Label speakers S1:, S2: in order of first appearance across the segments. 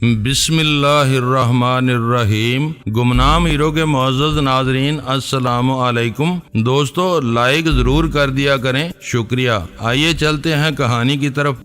S1: بسم اللہ الرحمن الرحیم۔ گمنام ہیرو کے معزز ناظرین السلام علیکم۔ دوستو لائک ضرور کر دیا کریں، شکریہ۔ آئیے چلتے ہیں کہانی کی طرف۔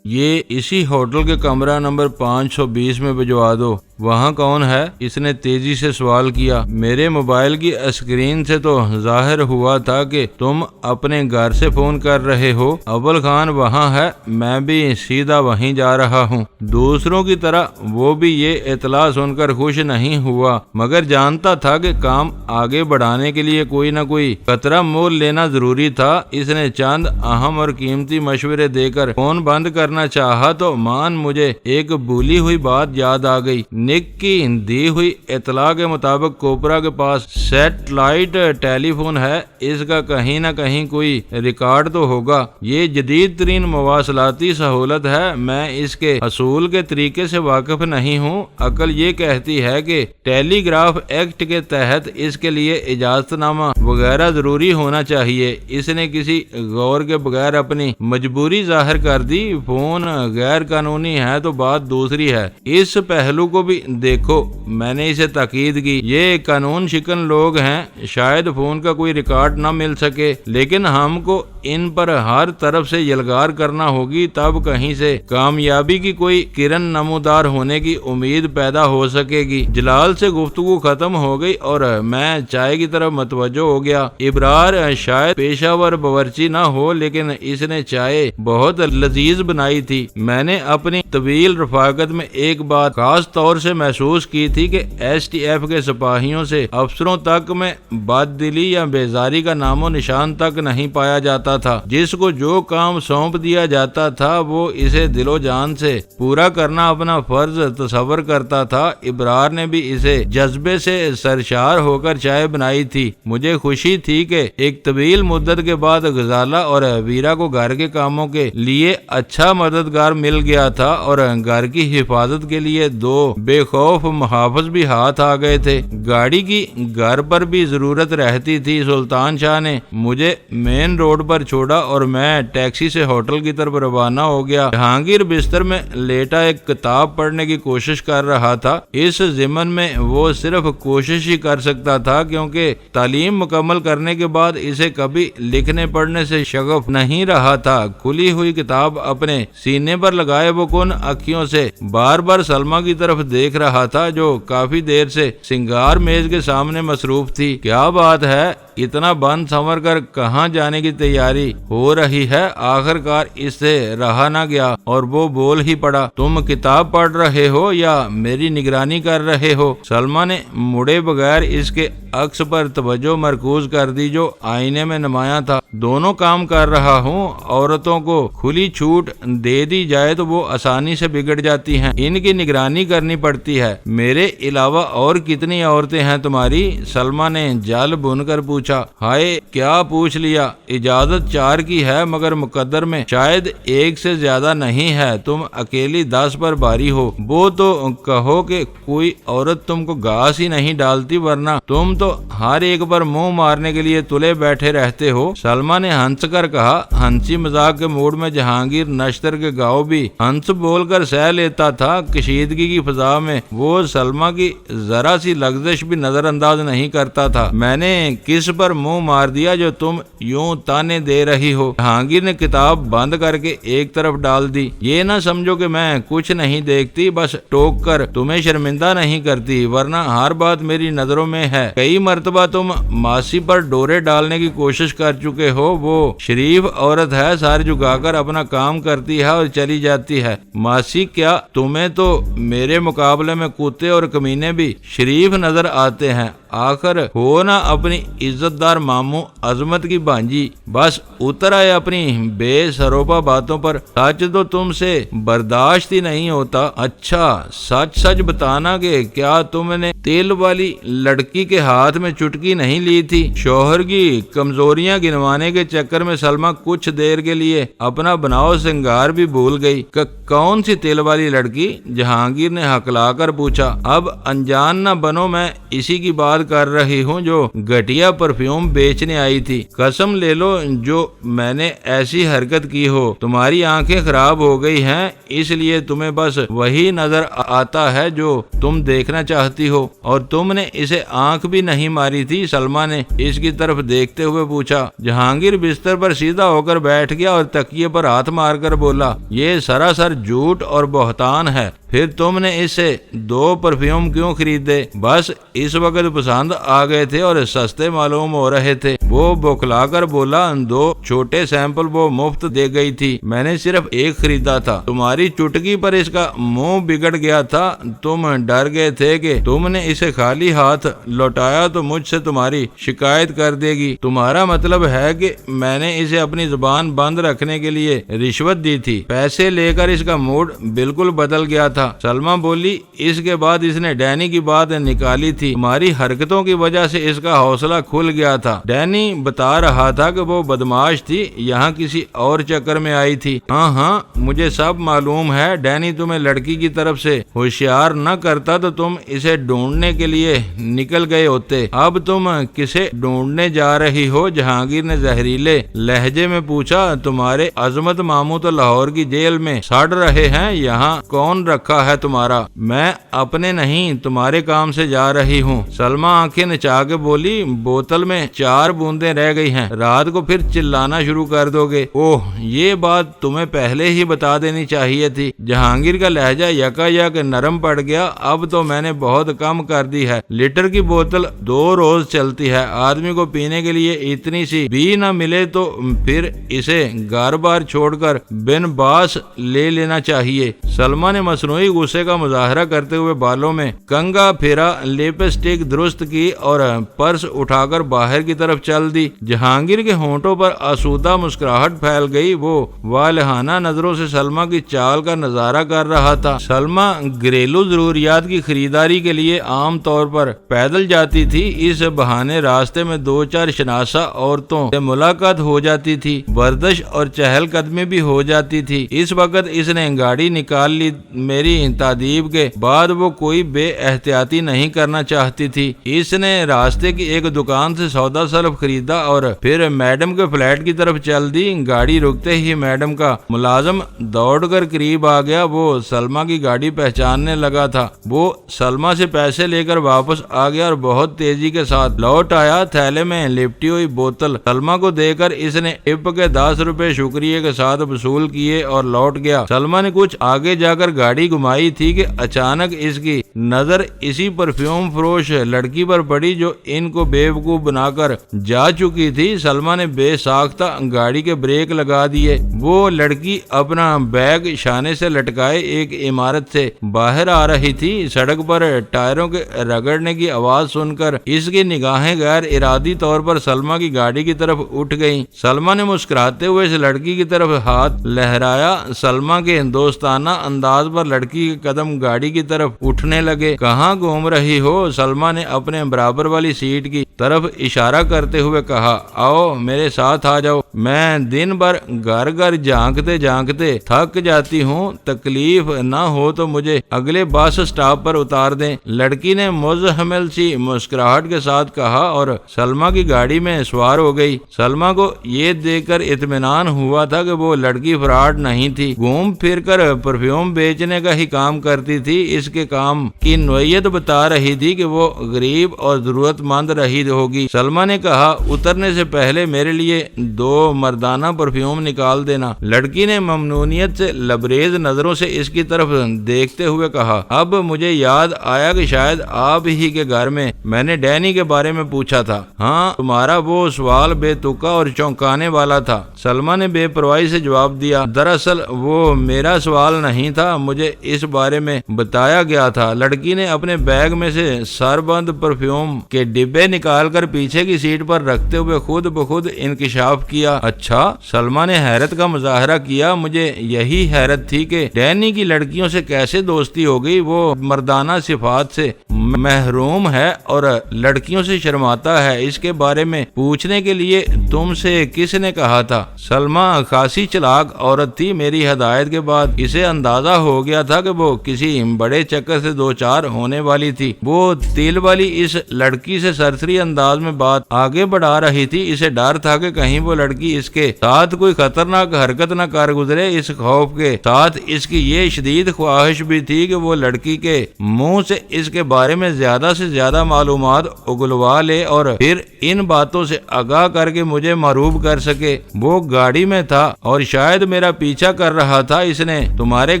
S1: یہ اسی ہوٹل کے کمرہ نمبر 520 میں بھجوا دو۔ وہاں کون ہے؟ اس نے تیزی سے سوال کیا۔ میرے موبائل کی اسکرین سے تو ظاہر ہوا تھا کہ تم اپنے گھر سے فون کر رہے ہو۔ اول خان وہاں ہے، میں بھی سیدھا وہیں جا رہا ہوں۔ دوسروں کی طرح وہ بھی یہ اطلاع سن کر خوش نہیں ہوا، مگر جانتا تھا کہ کام آگے بڑھانے کے لیے کوئی نہ کوئی خطرہ مول لینا ضروری تھا۔ اس نے چند اہم اور قیمتی مشورے دے کر فون بند کرنا چاہا تو مان مجھے ایک بھولی ہوئی بات یاد آ گئی۔ نک کی دی ہوئی اطلاع کے مطابق کوپرا کے پاس سیٹلائٹ ٹیلی فون ہے۔ اس کا کہیں نہ کہیں کوئی ریکارڈ تو ہوگا۔ یہ جدید ترین مواصلاتی سہولت ہے، میں اس کے حصول کے طریقے سے واقف نہیں ہوں۔ عقل یہ کہتی ہے کہ ٹیلی گراف ایکٹ کے تحت اس کے لیے اجازت نامہ وغیرہ ضروری ہونا چاہیے۔ اس نے کسی غور کے بغیر اپنی مجبوری ظاہر کر دی۔ فون غیر قانونی ہے تو بات دوسری ہے، اس پہلو کو بھی دیکھو۔ میں نے اسے تاکید کی، یہ قانون شکن لوگ ہیں، شاید فون کا کوئی ریکارڈ نہ مل سکے، لیکن ہم کو ان پر ہر طرف سے یلغار کرنا ہوگی، تب کہیں سے کامیابی کی کوئی کرن نمودار ہونے کی امید پیدا ہو سکے گی۔ جلال سے گفتگو ختم ہو گئی اور میں چائے کی طرف متوجہ ہو گیا۔ ابرار شاید پیشہ ور باورچی نہ ہو، لیکن اس نے چائے بہت لذیذ بنائی تھی۔ میں نے اپنی طویل رفاقت میں ایک بات خاص طور سے محسوس کی تھی کہ ایس ٹی ایف کے سپاہیوں سے افسروں تک میں بد دلی یا بیزاری کا نام و نشان تک نہیں پایا جاتا تھا۔ جس کو جو کام سونپ دیا جاتا تھا وہ اسے دل و جان سے پورا کرنا اپنا فرض تصور کرتا تھا۔ ابرار نے بھی اسے جذبے سے سرشار ہو کر چائے بنائی تھی۔ مجھے خوشی تھی کہ ایک طویل مدت کے بعد غزالہ اور ویرا کو گھر کے کاموں کے لیے اچھا مددگار مل گیا تھا اور گھر کی حفاظت کے لیے دو بے خوف محافظ بھی ہاتھ آ گئے تھے۔ گاڑی کی گھر پر بھی ضرورت رہتی تھی۔ سلطان شاہ نے مجھے مین روڈ پر چھوڑا اور میں ٹیکسی سے ہوٹل کی طرف روانہ ہو گیا۔ جہانگیر بستر میں لیٹا ایک کتاب پڑھنے کی کوشش کر رہا تھا۔ اس ضمن میں وہ صرف کوشش ہی کر سکتا تھا، کیونکہ تعلیم مکمل کرنے کے بعد اسے کبھی لکھنے پڑھنے سے شغف نہیں رہا تھا۔ کھلی ہوئی کتاب اپنے سینے پر لگائے وہ کن اکھیوں سے بار بار سلمہ کی طرف دیکھ رہا تھا، جو کافی دیر سے سنگار میز کے سامنے مصروف تھی۔ کیا بات ہے، اتنا بند سنور کر کہاں جانے کی تیاری ہو رہی ہے؟ آخر کار اس سے رہا نہ گیا اور وہ بول ہی پڑا، تم کتاب پڑھ رہے ہو یا میری نگرانی کر رہے ہو؟ سلمہ نے مڑے بغیر اس کے عکس پر توجہ مرکوز کر دی جو آئینے میں نمایاں تھا۔ دونوں کام کر رہا ہوں۔ عورتوں کو کھلی چھوٹ دے دی جائے تو وہ آسانی سے بگڑ جاتی ہیں، ان کی نگرانی کرنی پڑتی ہے۔ میرے علاوہ اور کتنی عورتیں ہیں تمہاری؟ سلمہ نے جال بن کر پوچھا۔ ہائے، کیا پوچھ لیا؟ اجازت 4 کی ہے، مگر مقدر میں شاید 1 سے زیادہ نہیں ہے۔ تم اکیلی 10 پر باری ہو۔ وہ تو کہو کہ کوئی عورت تم کو گھاس ہی نہیں ڈالتی، ورنہ تم تو ہر ایک پر منہ مارنے کے لیے تلے بیٹھے رہتے ہو۔ سلمہ نے ہنس کر کہا۔ ہنسی مذاق کے موڈ میں جہانگیر نشتر کے گاؤں بھی ہنس بول کر سہ لیتا تھا۔ کشیدگی کی فضا میں وہ سلمہ کی ذرا سی لغزش بھی نظر انداز نہیں کرتا تھا۔ میں نے کس پر منہ مار دیا جو تم یوں تانے دے رہی ہو؟ جہانگیر نے کتاب بند کر کے ایک طرف ڈال دی۔ یہ نہ سمجھو کہ میں کچھ نہیں دیکھتی، بس ٹوک کر تمہیں شرمندہ نہیں کرتی، ورنہ ہر بات میری نظروں میں ہے۔ کئی مرتبہ تم ماسی پر ڈورے ڈالنے کی کوشش کر چکے ہو۔ وہ شریف عورت ہے، سر جھکا کر اپنا کام کرتی ہے اور چلی جاتی ہے۔ ماسی کیا، تمہیں تو میرے مقابلے میں کتے اور کمینے بھی شریف نظر آتے ہیں۔ آخر ہو نا اپنی عزت دار ماموں عظمت کی بھانجی، بس اتر آئے اپنی بے سروپا باتوں پر۔ سچ تو تم سے برداشت ہی نہیں ہوتا۔ اچھا سچ سچ بتانا کہ کیا تم نے تیل والی لڑکی کے ہاتھ میں چٹکی نہیں لی تھی؟ شوہر کی کمزوریاں گنوانے کے چکر میں سلمہ کچھ دیر کے لیے اپنا بناؤ سنگار بھی بھول گئی۔ کون سی تیل والی لڑکی؟ جہانگیر نے ہکلا کر پوچھا۔ اب انجان نہ بنو، میں اسی کی بات یاد کر رہی ہوں جو گھٹیا پرفیوم بیچنے آئی تھی۔ قسم لے لو جو میں نے ایسی حرکت کی ہو، تمہاری آنکھیں خراب ہو گئی ہیں، اس لیے تمہیں بس وہی نظر آتا ہے جو تم دیکھنا چاہتی ہو، اور تم نے اسے آنکھ بھی نہیں ماری تھی۔ سلمہ نے اس کی طرف دیکھتے ہوئے پوچھا۔ جہانگیر بستر پر سیدھا ہو کر بیٹھ گیا اور تکیے پر ہاتھ مار کر بولا، یہ سراسر جھوٹ اور بہتان ہے۔ پھر تم نے اس سے 2 پرفیوم کیوں خریدے؟ بس اس وقت پسند آ گئے تھے اور سستے معلوم ہو رہے تھے۔ وہ بوکھلا کر بولا، 2 چھوٹے سیمپل وہ مفت دے گئی تھی، میں نے صرف 1 خریدا تھا۔ تمہاری چٹکی پر اس کا منہ بگڑ گیا تھا، تم ڈر گئے تھے کہ تم نے اسے خالی ہاتھ لوٹایا تو مجھ سے تمہاری شکایت کر دے گی۔ تمہارا مطلب ہے کہ میں نے اسے اپنی زبان بند رکھنے کے لیے رشوت دی تھی۔ پیسے لے کر اس کا موڈ بالکل بدل گیا تھا۔ سلمہ بولی، اس کے بعد اس نے ڈینی کی بات نکالی تھی، تمہاری حرکتوں کی وجہ سے اس کا حوصلہ کھل گیا تھا۔ ڈینی بتا رہا تھا کہ وہ بدماش تھی، یہاں کسی اور چکر میں آئی تھی۔ ہاں مجھے سب معلوم ہے۔ ڈینی تمہیں لڑکی کی طرف سے ہوشیار نہ کرتا تو تم اسے ڈھونڈنے کے لیے نکل گئے ہوتے۔ اب تم کسے ڈھونڈنے جا رہی ہو؟ جہانگیر نے زہریلے لہجے میں پوچھا۔ تمہارے عظمت ماموں تو لاہور کی جیل میں سڑ رہے ہیں، یہاں کون رکھا ہے تمہارا؟ میں اپنے نہیں تمہارے کام سے جا رہی ہوں۔ سلمہ آنکھیں نچا کے بولی، بوتل میں 4 بوندیں رہ گئی ہیں، رات کو پھر چلانا شروع کر دو گے۔ اوہ، یہ بات تمہیں پہلے ہی بتا دینی چاہیے تھی۔ جہانگیر کا لہجہ یکایک نرم پڑ گیا۔ اب تو میں نے بہت کم کر دی ہے، لیٹر کی بوتل 2 روز چلتی ہے، آدمی کو پینے کے لیے اتنی سی بھی نہ ملے تو پھر اسے گھر بار چھوڑ کر بن باس لے لینا چاہیے۔ سلمہ نے مصنوعی غصے کا مظاہرہ کرتے ہوئے بالوں میں کنگا پھیرا، لپسٹک درست کی اور پرس اٹھا کر باہر کی طرف چل دی۔ جہانگیر کے ہونٹوں پر آسودہ مسکراہٹ پھیل گئی، وہ والہانہ نظروں سے سلمہ کی چال کا نظارہ کر رہا تھا۔ سلمہ گھریلو ضروریات کی خریداری کے لیے عام طور پر پیدل جاتی تھی، اس بہانے راستے میں 2-4 شناسا عورتوں سے ملاقات ہو جاتی تھی، ورزش اور چہل قدمی بھی ہو جاتی تھی۔ اس وقت اس نے گاڑی نکال لی۔ میری تعدیب کے بعد وہ کوئی بے احتیاطی نہیں کرنا چاہتی تھی۔ اس نے راستے کی ایک دکان سے سودا سلف خریدا اور پھر میڈم کے فلیٹ کی طرف چل دی۔ گاڑی رکتے ہی میڈم کا ملازم دوڑ کر قریب آ گیا، وہ سلمہ کی گاڑی پہچاننے لگا تھا۔ وہ سلمہ سے پیسے لے کر واپس آ گیا اور بہت تیزی کے ساتھ لوٹ آیا، تھیلے میں لپٹی ہوئی بوتل سلمہ کو دے کر اس نے ٹپ کے 10 روپے شکریہ کے ساتھ وصول کیے اور لوٹ گیا۔ سلمہ نے کچھ آگے جا کر گاڑی گھمائی تھی کہ اچانک اس کی نظر اسی پرفیوم فروش لڑکی پر پڑی جو ان کو بیوقوف بنا کر جا چکی تھی۔ سلمہ نے بے ساختہ گاڑی کے بریک لگا دیے۔ وہ لڑکی اپنا بیگ شانے سے لٹکائے ایک عمارت سے باہر آ رہی تھی۔ سڑک پر ٹائروں کے رگڑنے کی آواز سن کر اس کی نگاہیں غیر ارادی طور پر سلمہ کی گاڑی کی طرف اٹھ گئیں۔ سلمہ نے مسکراتے ہوئے اس لڑکی کی طرف ہاتھ لہرایا۔ سلمہ کے دوستانہ انداز پر لڑکی کے قدم گاڑی کی طرف اٹھنے لگے۔ کہاں گھوم رہی ہو؟ سلمہ نے اپنے برابر والی سیٹ کی طرف اشارہ کرتے ہوئے کہا، آؤ میرے ساتھ آ جاؤ، میں دن بھر گھر گھر جھانکتے جھانکتے تھک جاتی ہوں، تکلیف نہ ہو تو مجھے اگلے بس اسٹاپ پر اتار دیں۔ لڑکی نے مزمل سی مسکراہٹ کے ساتھ کہا اور سلمہ کی گاڑی میں سوار ہو گئی۔ سلمہ کو یہ دیکھ کر اطمینان ہوا تھا کہ وہ لڑکی فراڈ نہیں تھی، گھوم پھر کر پرفیوم بیچنے کا ہی کام کرتی تھی۔ اس کے کام کی نوعیت بتا رہی تھی کہ وہ غریب اور ضرورت مند رہی ہوگی۔ سلمہ نے کہا، اترنے سے پہلے میرے لیے 2 مردانہ پرفیوم نکال دینا۔ لڑکی نے ممنونیت سے لبریز نظروں سے اس کی طرف دیکھتے ہوئے کہا، اب مجھے یاد آیا کہ شاید آپ ہی کے گھر میں نے ڈینی کے بارے میں پوچھا تھا۔ ہاں، تمہارا وہ سوال بے تکا اور چونکانے والا تھا۔ سلمہ نے بے پرواہی سے جواب دیا، دراصل وہ میرا سوال نہیں تھا، مجھے اس بارے میں بتایا گیا تھا۔ لڑکی نے اپنے بیگ میں سے سر بند پرفیوم کے ڈبے نکال کر پیچھے کی سیٹ پر رکھتے ہوئے خود بخود انکشاف کیا۔ کیا؟ اچھا؟ سلمہ نے حیرت کا مظاہرہ کیا۔ مجھے یہی حیرت تھی کہ ڈینی کی لڑکیوں سے کیسے دوستی ہو گئی۔ وہ مردانہ صفات سے محروم ہے اور لڑکیوں سے شرماتا ہے، اس کے بارے میں پوچھنے کے لیے تم سے کس نے کہا تھا؟ سلمہ خاصی چلاک عورت تھی، میری ہدایت کے بعد اسے اندازہ ہو گیا تھا کہ وہ کسی بڑے چکر سے دو چار ہونے والی تھی۔ وہ تیل والی اس لڑکی سے سرسری انداز میں بات آگے بڑھا رہی تھی۔ اسے ڈر تھا کہ کہیں وہ لڑکی اس کے ساتھ کوئی خطرناک حرکت نہ کر گزرے۔ اس خوف کے ساتھ اس کی یہ شدید خواہش بھی تھی کہ وہ لڑکی کے منہ سے اس کے بارے میں زیادہ سے زیادہ معلومات اگلوا لے اور پھر ان باتوں سے آگاہ کر کے مجھے معروف کر سکے۔ وہ گاڑی میں تھا اور شاید میرا پیچھا کر رہا تھا۔ اس نے تمہارے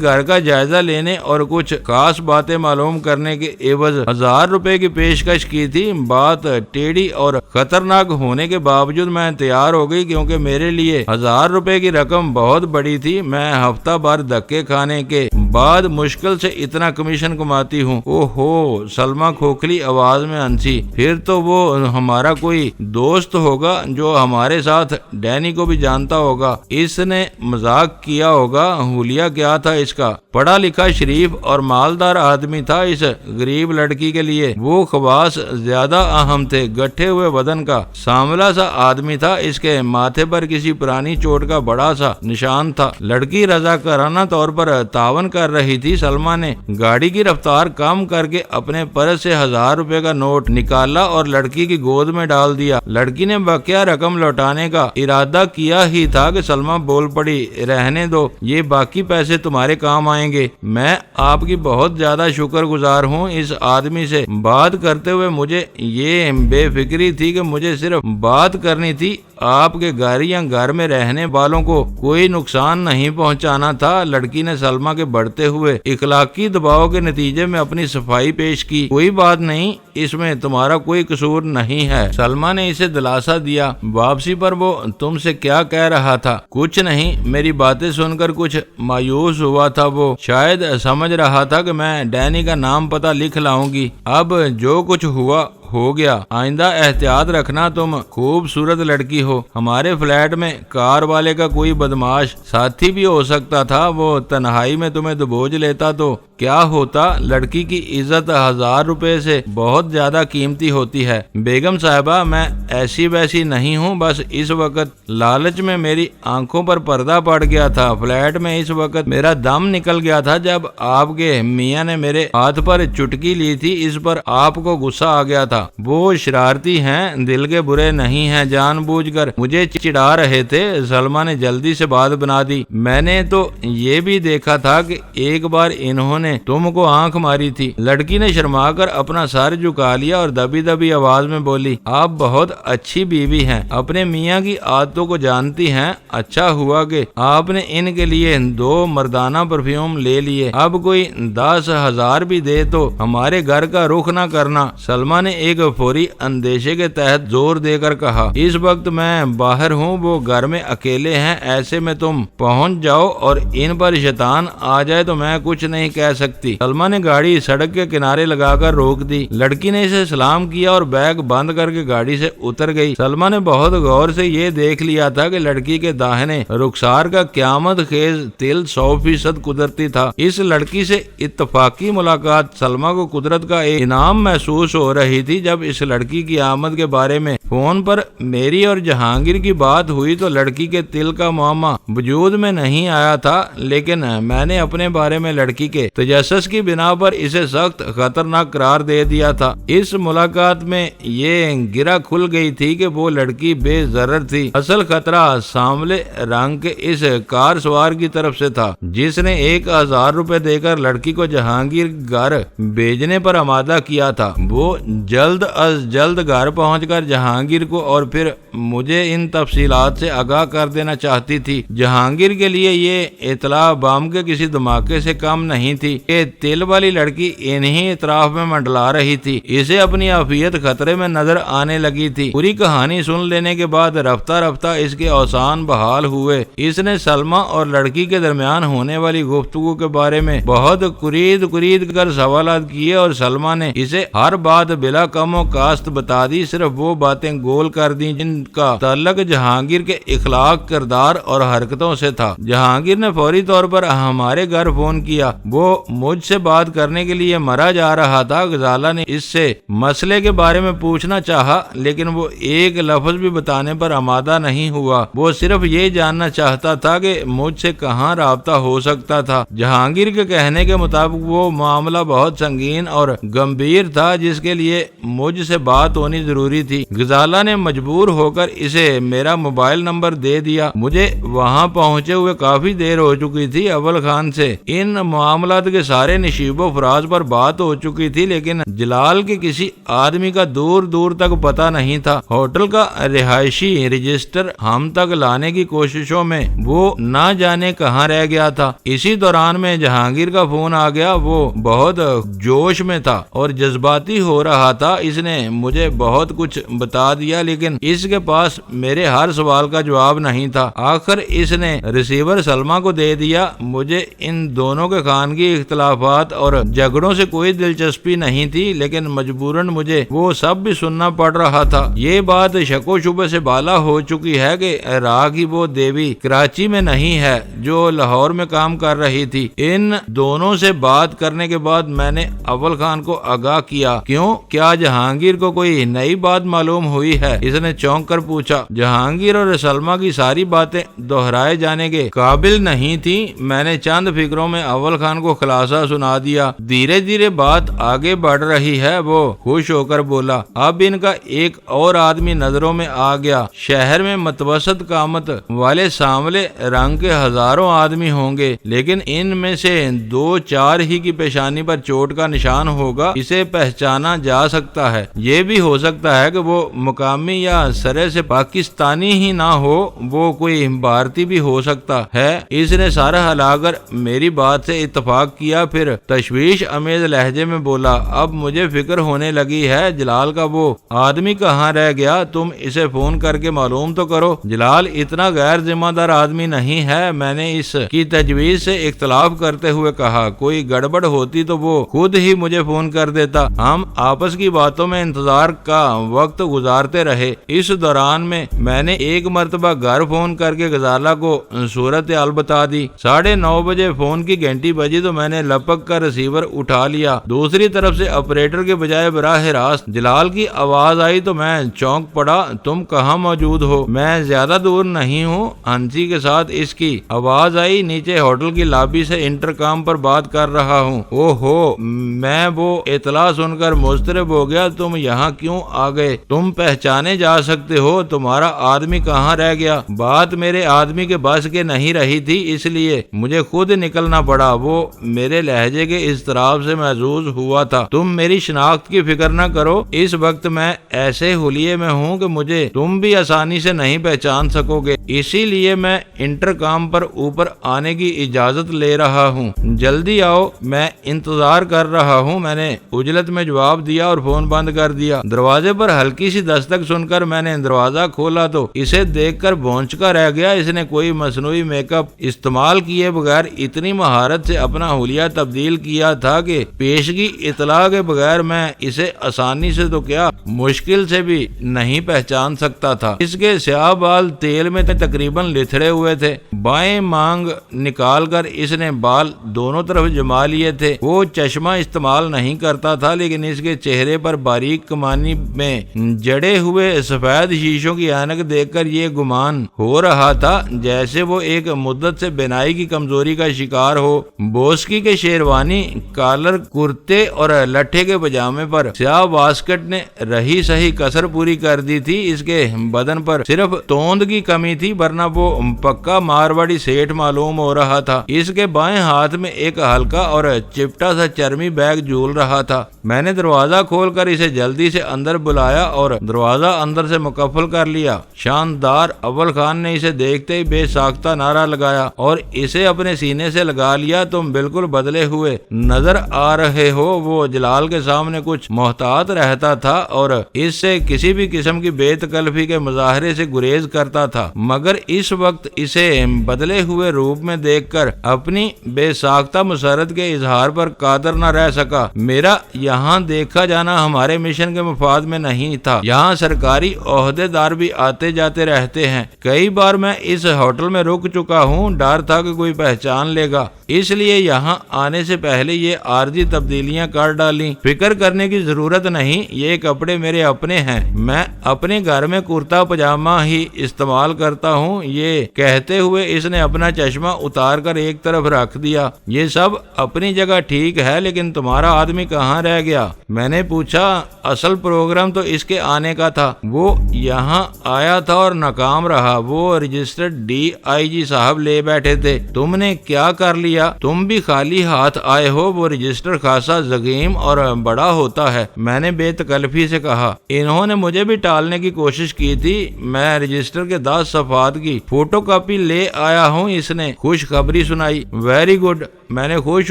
S1: گھر کا جائزہ لینے اور کچھ خاص باتیں معلوم کرنے کے عوض 1000 روپے کی پیشکش کی تھی۔ بات ٹیڑھی اور خطرناک ہونے کے باوجود میں تیار ہو گئی، کیونکہ میرے لیے 1000 روپے کی رقم بہت بڑی تھی۔ میں ہفتہ بھر دھکے کھانے کے بعد مشکل سے اتنا کمیشن کماتی ہوں۔ اوہو، سلمہ کھوکھلی آواز میں ہنسی۔ پھر تو وہ ہمارا کوئی دوست ہوگا جو ہمارے ساتھ ڈینی کو بھی جانتا ہوگا۔ اس نے مذاق کیا ہوگا۔ حلیہ کیا تھا اس کا؟ پڑھا لکھا، شریف اور مالدار آدمی تھا۔ اس غریب لڑکی کے لیے وہ خواص زیادہ اہم تھے۔ گٹھے ہوئے بدن کا سانولا سا آدمی تھا۔ اس کے ماتھے پر کسی پرانی چوٹ کا بڑا سا نشان تھا۔ لڑکی رضاکارانہ طور پر تعاون کر رہی تھی۔ سلمہ نے گاڑی کی رفتار کم کر کے اپنے پرس سے 1000 روپے کا نوٹ نکالا اور لڑکی کی گود میں ڈال دیا۔ لڑکی نے بقیہ رقم لوٹانے کا ارادہ کیا ہی تھا کہ سلمہ بول پڑی، رہنے دو، یہ باقی پیسے تمہارے کام آئیں گے۔ میں آپ کی بہت زیادہ شکر گزار ہوں۔ اس آدمی سے بات کرتے ہوئے مجھے یہ بے فکری تھی کہ مجھے صرف بات کرنی تھی، آپ کے گھر یا گھر میں رہنے والوں کو کوئی نقصان نہیں پہنچانا تھا۔ لڑکی نے سلمہ کے بڑھتے ہوئے اخلاقی دباؤ کے نتیجے میں اپنی صفائی پیش کی۔ کوئی بات نہیں، اس میں تمہارا کوئی قصور نہیں ہے۔ سلمہ نے اسے دلاسا دیا۔ واپسی پر وہ تم سے کیا کہہ رہا تھا؟ کچھ نہیں، میری باتیں سن کر کچھ مایوس ہوا تھا۔ وہ شاید سمجھ رہا تھا کہ میں ڈینی کا نام پتہ لکھ لاؤں گی۔ اب جو کچھ ہوا ہو گیا، آئندہ احتیاط رکھنا۔ تم خوبصورت لڑکی ہو۔ ہمارے فلیٹ میں کار والے کا کوئی بدماش ساتھی بھی ہو سکتا تھا۔ وہ تنہائی میں تمہیں دبوچ لیتا تو کیا ہوتا؟ لڑکی کی عزت 1000 روپے سے بہت زیادہ قیمتی ہوتی ہے۔ بیگم صاحبہ، میں ایسی ویسی نہیں ہوں، بس اس وقت لالچ میں میری آنکھوں پر پردہ پڑ گیا تھا۔ فلیٹ میں اس وقت میرا دم نکل گیا تھا جب آپ کے میاں نے میرے ہاتھ پر چٹکی لی تھی۔ اس پر آپ کو غصہ آ گیا تھا۔ وہ شرارتی ہیں، دل کے برے نہیں ہیں، جان بوجھ کر مجھے چڑھا رہے تھے۔ سلمہ نے جلدی سے بات بنا دی۔ میں نے تو یہ بھی دیکھا تھا کہ ایک بار انہوں نے تم کو آنکھ ماری تھی۔ لڑکی نے شرما کر اپنا سر جھکا لیا اور دبی دبی آواز میں بولی، آپ بہت اچھی بیوی ہیں، اپنے میاں کی عادتوں کو جانتی ہیں۔ اچھا ہوا کہ آپ نے ان کے لیے 2 مردانہ پرفیوم لے لیے۔ اب کوئی 10,000 بھی دے تو ہمارے گھر کا رخ نہ کرنا۔ سلمہ نے ایک فوری اندیشے کے تحت زور دے کر کہا، اس وقت میں باہر ہوں، وہ گھر میں اکیلے ہیں، ایسے میں تم پہنچ جاؤ اور ان پر شیطان آ جائے تو میں کچھ نہیں کہہ سکتی۔ سلمہ نے گاڑی سڑک کے کنارے لگا کر روک دی۔ لڑکی نے اسے سلام کیا اور بیگ بند کر کے گاڑی سے اتر گئی۔ سلمہ نے بہت غور سے یہ دیکھ لیا تھا کہ لڑکی کے داہنے رخسار کا قیامت خیز تل 100% قدرتی تھا۔ اس لڑکی سے اتفاقی ملاقات سلمہ کو قدرت کا ایک انعام محسوس ہو رہی تھی۔ جب اس لڑکی کی آمد کے بارے میں فون پر میری اور جہانگیر کی بات ہوئی تو لڑکی کے دل کا معمہ وجود میں نہیں آیا تھا، لیکن میں نے اپنے بارے میں لڑکی کے تجسس کی بنا پر اسے سخت خطرناک قرار دے دیا تھا۔ اس ملاقات میں یہ گرہ کھل گئی تھی کہ وہ لڑکی بے ضرر تھی۔ اصل خطرہ سانولے رنگ کے اس کار سوار کی طرف سے تھا جس نے 1000 روپے دے کر لڑکی کو جہانگیر گھر بھیجنے پر آمادہ کیا تھا۔ وہ جلد از جلد گھر پہنچ کر جہانگیر کو اور پھر مجھے ان تفصیلات سے آگاہ کر دینا چاہتی تھی۔ جہانگیر کے لیے یہ اطلاع بام کے کسی دھماکے سے کم نہیں تھی۔ ہوئی کہ تل والی لڑکی انہی اطراف میں منڈلا رہی تھی۔ اسے اپنی عافیت خطرے میں نظر آنے لگی تھی۔ پوری کہانی سن لینے کے بعد رفتہ رفتہ اس کے اوسان بحال ہوئے۔ اس نے سلمہ اور لڑکی کے درمیان ہونے والی گفتگو کے بارے میں بہت قرید کر سوالات کیے اور سلمہ نے اسے ہر بات بلا کم و کاست بتا دی، صرف وہ باتیں گول کر دی جن کا تعلق جہانگیر کے اخلاق، کردار اور حرکتوں سے تھا۔ جہانگیر نے فوری طور پر ہمارے گھر فون کیا۔ وہ مجھ سے بات کرنے کے لیے مرا جا رہا تھا۔ غزالہ نے اس سے مسئلے کے بارے میں پوچھنا چاہا، لیکن وہ ایک لفظ بھی بتانے پر آمادہ نہیں ہوا۔ وہ صرف یہ جاننا چاہتا تھا کہ مجھ سے کہاں رابطہ ہو سکتا تھا۔ جہانگیر کے کہنے کے مطابق وہ معاملہ بہت سنگین اور گمبھیر تھا جس کے لیے مجھ سے بات ہونی ضروری تھی۔ غزالہ نے مجبور ہو کر اسے میرا موبائل نمبر دے دیا۔ مجھے وہاں پہنچے ہوئے کافی دیر ہو چکی تھی۔ اول خان سے ان معاملات کے سارے نشیب و فراز پر بات ہو چکی تھی، لیکن جلال کے کسی آدمی کا دور دور تک پتہ نہیں تھا۔ ہوٹل کا رہائشی رجسٹر ہم تک لانے کی کوششوں میں وہ نہ جانے کہاں رہ گیا تھا۔ اسی دوران میں جہانگیر کا فون آ گیا۔ وہ بہت جوش میں تھا اور جذباتی ہو رہا تھا۔ اس نے مجھے بہت کچھ بتا دیا، لیکن اس کے پاس میرے ہر سوال کا جواب نہیں تھا۔ آخر اس نے ریسیور سلمہ کو دے دیا۔ مجھے ان دونوں کے خانگی اختلافات اور جھگڑوں سے کوئی دلچسپی نہیں تھی، لیکن مجبوراً مجھے وہ سب بھی سننا پڑ رہا تھا۔ یہ بات شک و شبہ سے بالا ہو چکی ہے کہ راگی وہ دیوی کراچی میں نہیں ہے جو لاہور میں کام کر رہی تھی۔ ان دونوں سے بات کرنے کے بعد میں نے اول خان کو آگاہ کیا۔ کیوں؟ کیا جہانگیر کو کوئی نئی بات معلوم ہوئی ہے؟ اس نے چونک کر پوچھا۔ جہانگیر اور سلمہ کی ساری باتیں دہرائے جانے کے قابل نہیں تھی۔ میں نے چند فکروں میں اول خان کو خلاصہ سنا دیا۔ دھیرے دھیرے بات آگے بڑھ رہی ہے، وہ خوش ہو کر بولا۔ اب ان کا ایک اور آدمی نظروں میں آ گیا۔ شہر میں متوسط قامت والے سانولے رنگ کے ہزاروں آدمی ہوں گے، لیکن ان میں سے 2-4 ہی کی پیشانی پر چوٹ کا نشان ہوگا۔ اسے پہچانا جا سکتا ہے۔ یہ بھی ہو سکتا ہے کہ وہ مقامی یا سرے سے پاکستانی ہی نہ ہو، وہ کوئی بھارتی بھی ہو سکتا ہے۔ اس نے سارا ہلا کر میری بات سے اتفاق کیا، پھر تشویش امیز لہجے میں بولا۔ اب مجھے فکر ہونے لگی ہے جلال کا وہ آدمی کہاں رہ گیا؟ تم اسے فون کر کے معلوم تو کرو۔ جلال اتنا غیر ذمہ دار آدمی نہیں ہے۔ میں نے اس کی تجویز سے اختلاف کرتے ہوئے کہا، کوئی گڑبڑ ہوتی تو وہ خود ہی مجھے فون کر دیتا۔ ہم آپس کی باتوں میں انتظار کا وقت گزارتے رہے۔ اس دوران میں نے ایک مرتبہ گھر فون کر کے غزالہ کو صورتحال بتا دی۔ 9:30 بجے فون کی گھنٹی بجی تو میں نے لپک کر ریسیور اٹھا لیا۔ دوسری طرف سے آپریٹر کے بجائے براہ راست جلال کی آواز آئی تو میں چونک پڑا۔ تم کہاں موجود ہو؟ میں زیادہ دور نہیں ہوں، ہنسی کے ساتھ اس کی آواز آئی۔ نیچے ہوٹل کی لابی سے انٹرکام پر بات کر رہا ہوں۔ اوہو، میں وہ اطلاع سن کر مضطرب ہو گیا۔ تم یہاں کیوں آ گئے؟ تم پہچانے جا سکتے ہو؟ تمہارا آدمی کہاں رہ گیا؟ بات میرے آدمی کے بس کے نہیں رہی تھی، اس لیے مجھے خود نکلنا پڑا۔ وہ میرے لہجے کے اضطراب سے محظوظ ہوا تھا۔ تم میری شناخت کی فکر نہ کرو، اس وقت میں ایسے حلیے میں ہوں کہ مجھے تم بھی آسانی سے نہیں پہچان سکو گے، اسی لیے میں انٹرکام پر اوپر آنے کی اجازت لے رہا ہوں۔ جلدی آؤ، میں انتظار کر رہا ہوں، میں نے عجلت میں جواب دیا اور فون بند کر دیا۔ دروازے پر ہلکی سی دستک سن کر میں نے دروازہ کھولا تو اسے دیکھ کر بھونچکا رہ گیا۔ اس نے کوئی مصنوعی میک اپ استعمال کیے بغیر اتنی مہارت سے اپنا حلیہ تبدیل کیا تھا کہ پیشگی اطلاع کے بغیر میں اسے آسانی سے تو کیا مشکل سے بھی نہیں پہچان سکتا تھا۔ اس کے سیاہ بال تیل میں تقریباً لتھڑے ہوئے تھے۔ بائیں مانگ نکال کر اس نے بال دونوں طرف جما لیے تھے۔ وہ چشمہ استعمال نہیں کرتا تھا، لیکن اس کے چہرے پر باریک کمانی میں جڑے ہوئے سفید شیشوں کی اینک دیکھ کر یہ گمان ہو رہا تھا جیسے وہ ایک مدت سے بینائی کی کمزوری کا شکار ہو۔ بوسکی کے شیروانی، کالر کرتے اور لٹھے کے پجامے پر سیاہ واسکٹ نے رہی صحیح کسر پوری کر دی تھی۔ اس کے بدن پر صرف توند کی کمی تھی، ورنہ وہ پکا مارواڑی سیٹھ معلوم ہو رہا تھا۔ اس کے بائیں ہاتھ میں ایک ہلکا اور چپٹا سا چرمی بیگ جھول رہا تھا۔ میں نے دروازہ کھول کر اسے جلدی سے اندر بلایا اور دروازہ اندر سے مقفل کر لیا۔ شاندار! اول خان نے اسے دیکھتے ہی بے ساختہ نعرہ لگایا اور اسے اپنے سینے سے لگا لیا۔ تم بالکل بالکل بدلے ہوئے نظر آ رہے ہو۔ وہ جلال کے سامنے کچھ محتاط رہتا تھا اور اس سے کسی بھی قسم کی بے تکلفی کے مظاہرے سے گریز کرتا تھا، مگر اس وقت اسے بدلے ہوئے روپ میں دیکھ کر اپنی بے ساختہ مسرت کے اظہار پر قادر نہ رہ سکا۔ میرا یہاں دیکھا جانا ہمارے مشن کے مفاد میں نہیں تھا۔ یہاں سرکاری عہدے دار بھی آتے جاتے رہتے ہیں۔ کئی بار میں اس ہوٹل میں رک چکا ہوں، ڈر تھا کہ کوئی پہچان لے گا، اس لیے یہاں آنے سے پہلے یہ عارضی تبدیلیاں کر ڈالیں۔ فکر کرنے کی ضرورت نہیں، یہ کپڑے میرے اپنے ہیں، میں اپنے گھر میں کرتا پجامہ ہی استعمال کرتا ہوں۔ یہ کہتے ہوئے اس نے اپنا چشمہ اتار کر ایک طرف رکھ دیا۔ یہ سب اپنی جگہ ٹھیک ہے، لیکن تمہارا آدمی کہاں رہ گیا؟ میں نے پوچھا۔ اصل پروگرام تو اس کے آنے کا تھا، وہ یہاں آیا تھا اور ناکام رہا۔ وہ رجسٹرڈ DIG صاحب لے بیٹھے تھے، تم نے کیا کر لیا؟ تم بھی خالی ہاتھ آئے ہو۔ وہ رجسٹر خاصا ضخیم اور بڑا ہوتا ہے، میں نے بے تکلفی سے کہا۔ انہوں نے مجھے بھی ٹالنے کی کوشش کی تھی۔ میں رجسٹر کے 10 صفحات کی فوٹو کاپی لے آیا ہوں، اس نے خوشخبری سنائی۔ ویری گڈ، میں نے خوش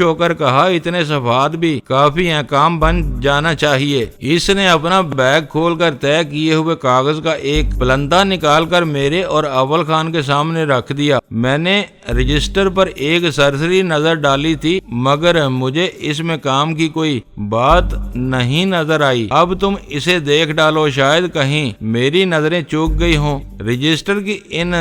S1: ہو کر کہا، اتنے صفحات بھی کافی ہیں، کام بن جانا چاہیے۔ اس نے اپنا بیگ کھول کر طے کیے ہوئے کاغذ کا ایک پلندہ نکال کر میرے اور اول خان کے سامنے رکھ دیا۔ میں نے رجسٹر پر ایک سرسری نظر ڈالی تھی، مگر مجھے اس میں کام کی کوئی بات نہیں نظر آئی۔ اب تم اسے دیکھ ڈالو، شاید کہیں میری نظریں چوک گئی ہوں۔ رجسٹر کی ان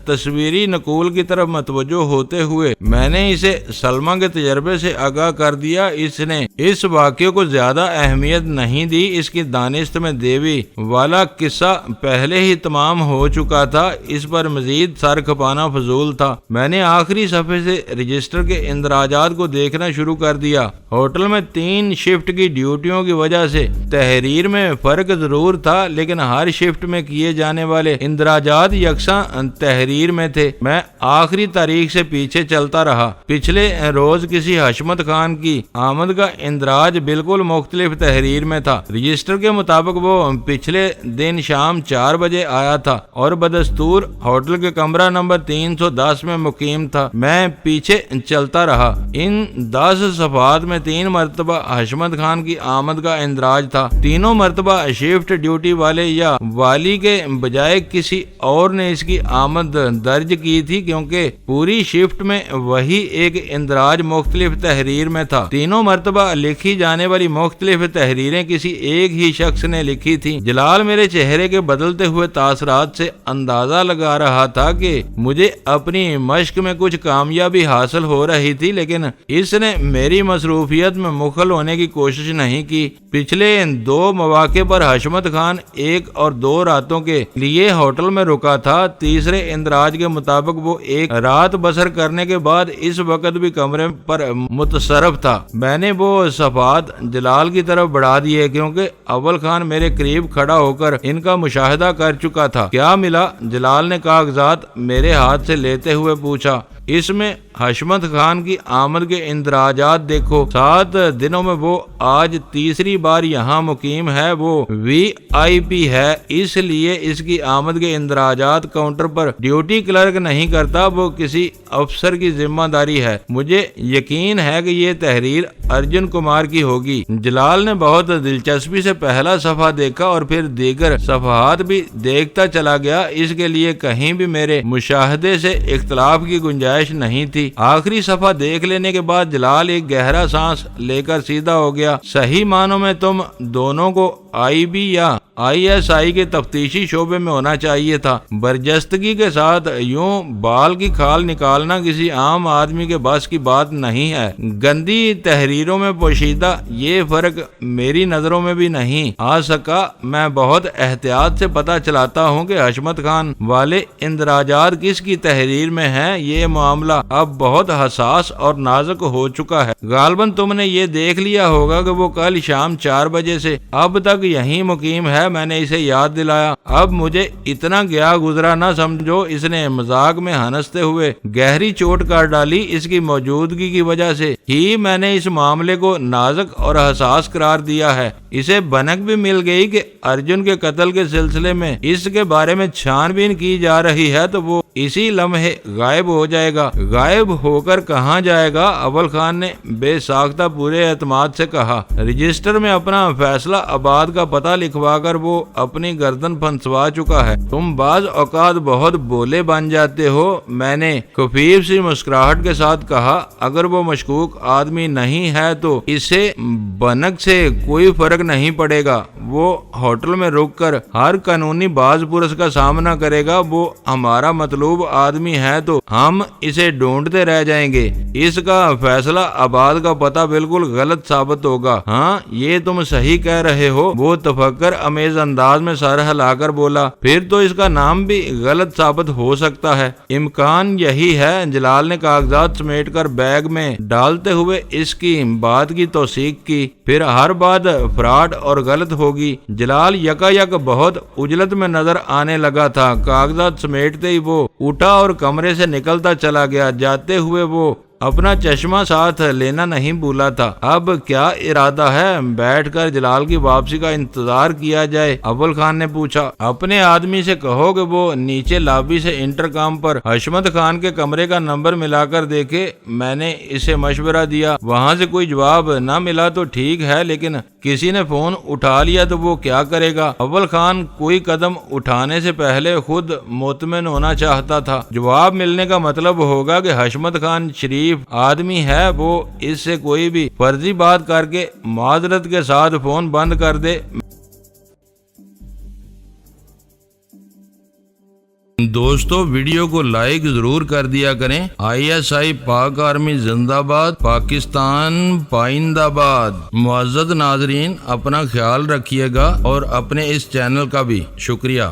S1: تصویری نقول کی طرف متوجہ ہوتے ہوئے میں نے اسے سلمہ کے تجربے سے آگاہ کر دیا۔ اس نے اس واقعے کو زیادہ اہمیت نہیں دی، اس کی دانست میں دیوی والا قصہ پہلے ہی تمام ہو چکا تھا، اس پر مزید سر کھپانا فضول تھا۔ میں نے آخری صفحے سے رجسٹر کے اندراجات کو دیکھنا شروع کر دیا۔ ہوٹل میں 3 شفٹ کی ڈیوٹیوں کی وجہ سے تحریر میں فرق ضرور تھا، لیکن ہر شفٹ میں کیے جانے والے اندراجات یکساں تحریر میں تھے۔ میں آخری تاریخ سے پیچھے چلتا رہا۔ پچھلے روز کسی حشمت خان کی آمد کا اندراج بالکل مختلف تحریر میں تھا۔ رجسٹر کے مطابق وہ پچھلے دن شام 4 بجے آیا تھا اور بدستور ہوٹل کے کمرہ نمبر 310 میں مقیم تھا۔ میں پیچھے چلتا رہا۔ ان 10 صفحات میں 3 مرتبہ حشمت خان کی آمد کا اندراج تھا۔ تینوں مرتبہ شفٹ ڈیوٹی والے یا والی کے بجائے کسی اور نے اس کی آمد درج کی تھی، کیونکہ پوری شفٹ میں وہی ایک اندراج مختلف تحریر میں تھا۔ تینوں مرتبہ لکھی جانے والی مختلف تحریریں کسی ایک ہی شخص نے لکھی تھی۔ جلال میرے چہرے کے بدلتے ہوئے تاثرات سے اندازہ لگا رہا تھا کہ مجھے اپنی مشق میں کچھ کامیابی حاصل ہو رہی تھی، لیکن اس نے میری مصروفیت میں مخل ہونے کی کوشش نہیں کی۔ پچھلے 2 مواقع پر حشمت خان 1 اور 2 راتوں کے لیے ہوٹل میں رکا تھا۔ تیسرے اندراج کے مطابق وہ 1 رات بسر کرنے کے بعد اس وقت بھی کمرے پر متصرف تھا۔ میں نے وہ صفحات جلال کی طرف بڑھا دیے، کیونکہ اول خان میرے قریب کھڑا ہو کر ان کا مشاہدہ کر چکا تھا۔ کیا ملا؟ جلال نے کاغذات میرے ہاتھ سے لیتے ہوئے پوچھا۔ اس میں حشمت خان کی آمد کے اندراجات دیکھو۔ 7 دنوں میں وہ آج تیسری بار یہاں مقیم ہے۔ وہ VIP ہے، اس لیے اس کی آمد کے اندراجات کاؤنٹر پر ڈیوٹی کلرک نہیں کرتا، وہ کسی افسر کی ذمہ داری ہے۔ مجھے یقین ہے کہ یہ تحریر ارجن کمار کی ہوگی۔ جلال نے بہت دلچسپی سے پہلا صفحہ دیکھا اور پھر دیگر صفحات بھی دیکھتا چلا گیا۔ اس کے لیے کہیں بھی میرے مشاہدے سے اختلاف کی گنجائش نہیں تھی۔ آخری صفحہ دیکھ لینے کے بعد جلال ایک گہرا سانس لے کر سیدھا ہو گیا۔ صحیح معنوں میں تم دونوں کو IB یا ISI کے تفتیشی شعبے میں ہونا چاہیے تھا۔ برجستگی کے ساتھ یوں بال کی کھال نکالنا کسی عام آدمی کے بس کی بات نہیں ہے۔ گندی تحریروں میں پوشیدہ یہ فرق میری نظروں میں بھی نہیں آ سکا۔ میں بہت احتیاط سے پتہ چلاتا ہوں کہ حشمت خان والے اندراجات کس کی تحریر میں ہیں۔ یہ معاملہ اب بہت حساس اور نازک ہو چکا ہے۔ غالباً تم نے یہ دیکھ لیا ہوگا کہ وہ کل شام 4 بجے سے اب تک یہیں مقیم ہے۔ میں نے اسے یاد دلایا۔ اب مجھے اتنا گیا گزرا نہ سمجھو۔ اس نے مذاق میں ہنستے ہوئے گہری چوٹ کر ڈالی۔ اس کی موجودگی کی وجہ سے ہی میں نے اس معاملے کو نازک اور حساس قرار دیا ہے۔ اسے بھنک بھی مل گئی کہ ارجن کے قتل کے سلسلے میں اس کے بارے میں چھان بین کی جا رہی ہے، تو وہ اسی لمحے غائب ہو جائے گا۔ غائب ہو کر کہاں جائے گا؟ اول خان نے بے ساختہ پورے اعتماد سے کہا۔ رجسٹر میں اپنا فیصلہ آباد کا پتہ لکھوا کر وہ اپنی گردن پھنسوا چکا ہے۔ تم بعض اوقات بہت بولے بن جاتے ہو، میں نے خفیف سی مسکراہٹ کے ساتھ کہا۔ اگر وہ مشکوک آدمی نہیں ہے تو اسے بنک سے کوئی فرق نہیں پڑے گا۔ وہ ہوٹل میں رک کر ہر قانونی باز پرس کا سامنا کرے گا۔ وہ ہمارا مطلوب آدمی ہے تو ہم اسے ڈھونڈتے رہ جائیں گے۔ اس کا فیصلہ آباد کا پتہ بالکل غلط ثابت ہوگا۔ ہاں، یہ تم صحیح کہہ رہے ہو، وہ تفکر امیز انداز میں سر ہلا کر بولا۔ پھر تو اس کا نام بھی غلط ثابت ہو سکتا ہے۔ امکان یہی ہے۔ جلال نے کاغذات سمیٹ کر بیگ میں ڈالتے ہوئے اس کی بات کی توثیق کی۔ پھر ہر بات فراڈ اور غلط ہوگی۔ جلال یکا یک بہت عجلت میں نظر آنے لگا تھا۔ کاغذات سمیٹتے ہی وہ اٹھا اور کمرے سے نکلتا چلا گیا۔ جاتے ہوئے وہ اپنا چشمہ ساتھ لینا نہیں بھولا تھا۔ اب کیا ارادہ ہے؟ بیٹھ کر جلال کی واپسی کا انتظار کیا جائے؟ اول خان نے پوچھا۔ اپنے آدمی سے کہو کہ وہ نیچے لابی سے انٹرکام پر حشمت خان کے کمرے کا نمبر ملا کر دیکھے۔ میں نے اسے مشورہ دیا، وہاں سے کوئی جواب نہ ملا تو ٹھیک ہے، لیکن کسی نے فون اٹھا لیا تو وہ کیا کرے گا؟ اول خان کوئی قدم اٹھانے سے پہلے خود مطمئن ہونا چاہتا تھا۔ جواب ملنے کا مطلب ہوگا کہ حشمت خان شریف آدمی ہے، وہ اس سے کوئی بھی فرضی بات کر کے معذرت کے ساتھ فون بند کر دے۔ دوستو، ویڈیو کو لائک ضرور کر دیا کریں۔ ISI پاک آرمی زندہ باد، پاکستان پائندہ باد۔ معزز ناظرین، اپنا خیال رکھیے گا اور اپنے اس چینل کا بھی شکریہ۔